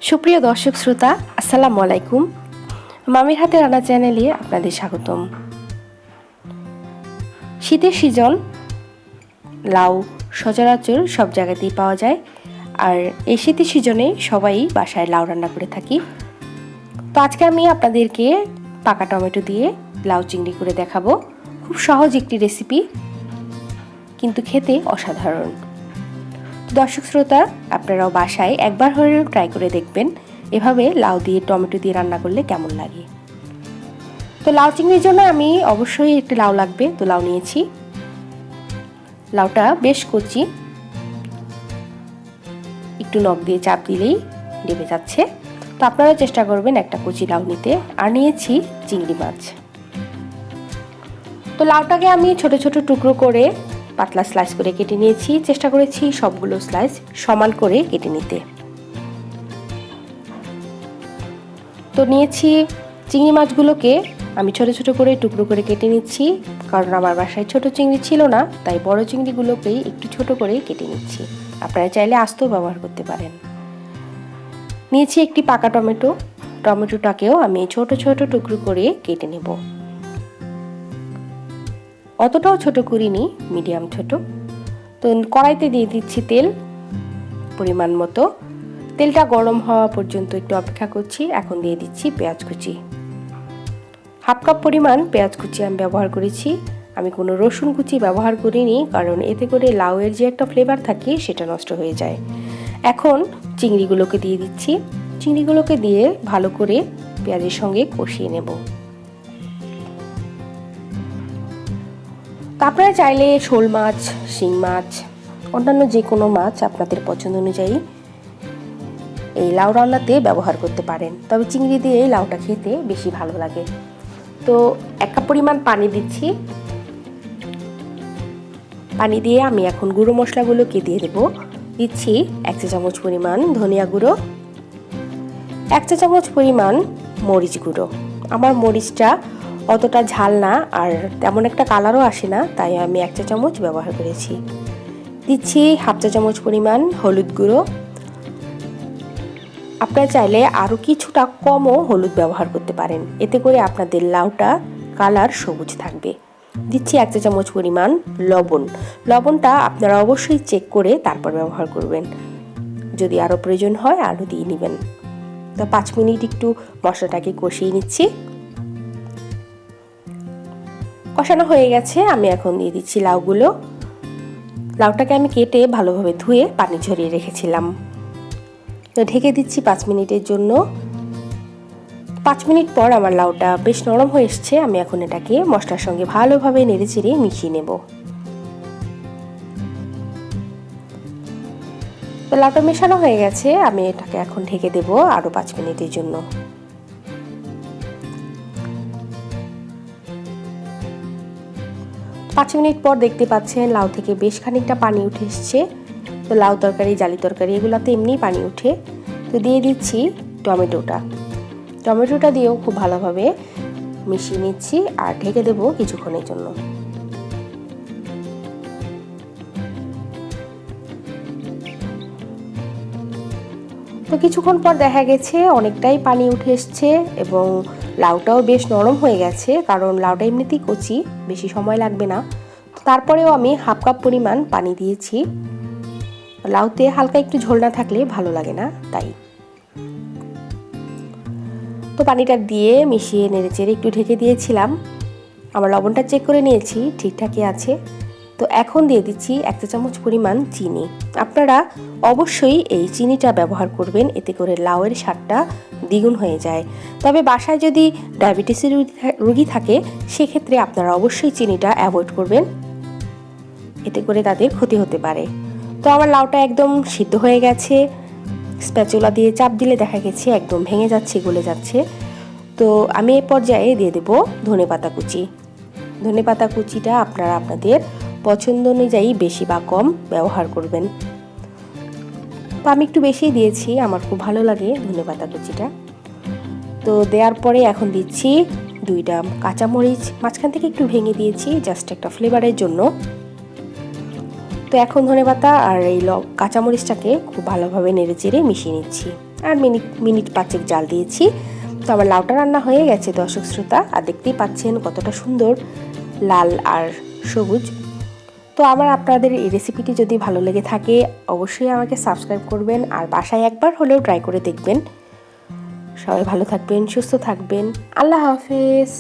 সুপ্রিয় দর্শক শ্রোতা, আসসালামু আলাইকুম। মামির হাতে রান্না চ্যানেলে আপনাদের স্বাগতম। শীতের সিজন, লাউ সচরাচর সব জায়গাতেই পাওয়া যায়, আর এই শীতের সিজনে সবাই বাসায় লাউ রান্না করে থাকি। তো আজকে আমি আপনাদেরকে পাকা টমেটো দিয়ে লাউ চিংড়ি করে দেখাবো। খুব সহজ একটি রেসিপি, কিন্তু খেতে অসাধারণ। দর্শক শ্রোতা, আপনারাও বাসায় একবার হলেও ট্রাই করে দেখবেন এভাবে লাউ দিয়ে টমেটো দিয়ে রান্না করলে কেমন লাগে। তো লাউ চিংড়ির জন্য আমি অবশ্যই একটি লাউ লাগবে। তো লাউ নিয়েছি, লাউটা বেশ কচি, একটু নখ দিয়ে চাপ দিলেই ডেবে যাচ্ছে। তো আপনারা চেষ্টা করবেন একটা কচি লাউ নিতে। আর নিয়েছি চিংড়ি মাছ। তো লাউটাকে আমি ছোট ছোট টুকরো করে পাতলা স্লাইস করে কেটে নিয়েছি। চেষ্টা করেছি সবগুলো স্লাইস সমান করে কেটে নিতে। তো নিয়েছি চিংড়ি মাছগুলোকে আমি ছোট ছোট করে টুকরো করে কেটে নিচ্ছি, কারণ আমার বাসায় ছোট চিংড়ি ছিল না, তাই বড় চিংড়িগুলোকেই একটু ছোট করে কেটে নিচ্ছি। আপনারা চাইলে আস্তেও ব্যবহার করতে পারেন। নিয়েছি একটি পাকা টমেটো। টমেটোটাকেও আমি ছোট ছোট টুকরো করে কেটে নেব। অতটাও ছোট করিনি, মিডিয়াম ছোট। তো কড়াইতে দিয়ে দিচ্ছি তেল পরিমাণ মতো। তেলটা গরম হওয়া পর্যন্ত একটু অপেক্ষা করছি। এখন দিয়ে দিচ্ছি পেঁয়াজ কুচি। হাফ কাপ পরিমাণ পেঁয়াজ কুচি আমি ব্যবহার করেছি। আমি কোনো রসুন কুচি ব্যবহার করিনি, কারণ এতে করে লাউয়ের যে একটা ফ্লেভার থাকে সেটা নষ্ট হয়ে যায়। এখন চিংড়িগুলোকে দিয়ে দিচ্ছি। চিংড়িগুলোকে দিয়ে ভালো করে পেঁয়াজের সঙ্গে কষিয়ে নেব। আপনারা চাইলে শোল মাছ, শিং মাছ, অন্যান্য যে কোনো মাছ আপনাদের পছন্দ অনুযায়ী এই লাউ রান্নাতে ব্যবহার করতে পারেন। তবে চিংড়ি দিয়ে এই লাউটা খেতে বেশি ভালো লাগে। তো এক কাপ পরিমাণ পানি দিচ্ছি। পানি দিয়ে আমি এখন গুঁড়ো মশলাগুলোকে দিয়ে দেবো। দিচ্ছি 1 চা চামচ পরিমাণ ধনিয়া গুঁড়ো, 1 চা চামচ পরিমাণ মরিচ গুঁড়ো। আমার মরিচটা অতটা ঝাল না, আর তেমন একটা কালারও আসে না, তাই আমি 1 চা চামচ ব্যবহার করেছি। দিচ্ছি হাফ চা চামচ পরিমাণ হলুদ গুঁড়ো। আপনারা চাইলে আরও কিছুটা কমও হলুদ ব্যবহার করতে পারেন, এতে করে আপনাদের লাউটা কালার সবুজ থাকবে। দিচ্ছি 1 চা চামচ পরিমাণ লবণ। লবণটা আপনারা অবশ্যই চেক করে তারপর ব্যবহার করবেন। যদি আরও প্রয়োজন হয় আরও দিয়ে নেবেন। তো 5 মিনিট একটু মশলাটাকে কষিয়ে নিচ্ছি। কষানো হয়ে গেছে। আমি এখন দিয়ে দিচ্ছি লাউগুলো। লাউটাকে আমি কেটে ভালোভাবে ধুয়ে পানি ঝরিয়ে রেখেছিলাম। তো ঢেকে দিচ্ছি 5 মিনিটের জন্য। 5 মিনিট পর আমার লাউটা বেশ নরম হয়ে এসছে। আমি এখন এটাকে মশলার সঙ্গে ভালোভাবে নেড়েচেড়ে মিশিয়ে নেব। তো লাউটা মেশানো হয়ে গেছে। আমি এটাকে এখন ঢেকে দেব আরও 5 মিনিটের জন্য। পাঁচ মিনিট পর দেখতে পাচ্ছেন লাউ থেকে বেশ খানিকটা পানি উঠে এসছে। তো লাউ তরকারি, জালি তরকারি এগুলাতে এমনি পানি উঠে। তো দিয়ে দিচ্ছি টমেটোটা দিয়েও খুব ভালোভাবে মিশিয়ে নিচ্ছি আর ঢেকে দেব কিছুক্ষণের জন্য। তো কিছুক্ষণ পর দেখা গেছে অনেকটাই পানি উঠে এসছে এবং লাউটাও বেশ নরম হয়ে গেছে, কারণ লাউটা এমনিতেই কচি, বেশি সময় লাগবে না। তারপরেও আমি হাফ কাপ পরিমাণ পানি দিয়েছি। লাউতে হালকা একটু ঝোল না থাকলে ভালো লাগে না, তাই। তো পানিটা দিয়ে মিশিয়ে নেড়েচেড়ে একটু ঢেকে দিয়েছিলাম। আমার লবণটা চেক করে নিয়েছি, ঠিকঠাকই আছে। তো এখন দিয়ে দিচ্ছি 1 চা চামচ পরিমাণ চিনি। আপনারা অবশ্যই এই চিনিটা ব্যবহার করবেন, এতে করে লাউয়ের স্বাদটা দ্বিগুণ হয়ে যায়। তবে বাসায় যদি ডায়াবেটিসের রোগী থাকে সেক্ষেত্রে আপনারা অবশ্যই চিনিটা অ্যাভয়েড করবেন, এতে করে তাদের ক্ষতি হতে পারে। তো আমার লাউটা একদম সিদ্ধ হয়ে গেছে। স্প্যাচুলা দিয়ে চাপ দিলে দেখা গেছে একদম ভেঙে যাচ্ছে, গলে যাচ্ছে। তো আমি এই পর্যায়ে দিয়ে দেব ধনেপাতা কুচি। ধনেপাতা কুচিটা আপনারা আপনাদের পছন্দ অনুযায়ী বেশি বা কম ব্যবহার করবেন। তো আমি একটু বেশি দিয়েছি, আমার খুব ভালো লাগে ধনেপাতা কুচিটা। তো দেওয়ার পরে এখন দিচ্ছি 2টা কাঁচামরিচ, মাঝখান থেকে একটু ভেঙে দিয়েছি জাস্ট একটা ফ্লেভারের জন্য। তো এখন ধনেপাতা আর এই কাঁচামরিচটাকে খুব ভালোভাবে নেড়েচেড়ে মিশিয়ে নিচ্ছি। আর মিনিট 5 জাল দিয়েছি। তো আমার লাউটা রান্না হয়ে গেছে দর্শক শ্রোতা, আর দেখতেই পাচ্ছেন কতটা সুন্দর লাল আর সবুজ। তো আপনাদের এই রেসিপিটি যদি ভালো লেগে থাকে অবশ্যই আমাকে সাবস্ক্রাইব করবেন, আর বাসায় একবার হলেও ট্রাই করে দেখবেন। সবাই ভালো থাকবেন, সুস্থ থাকবেন। আল্লাহ হাফেজ।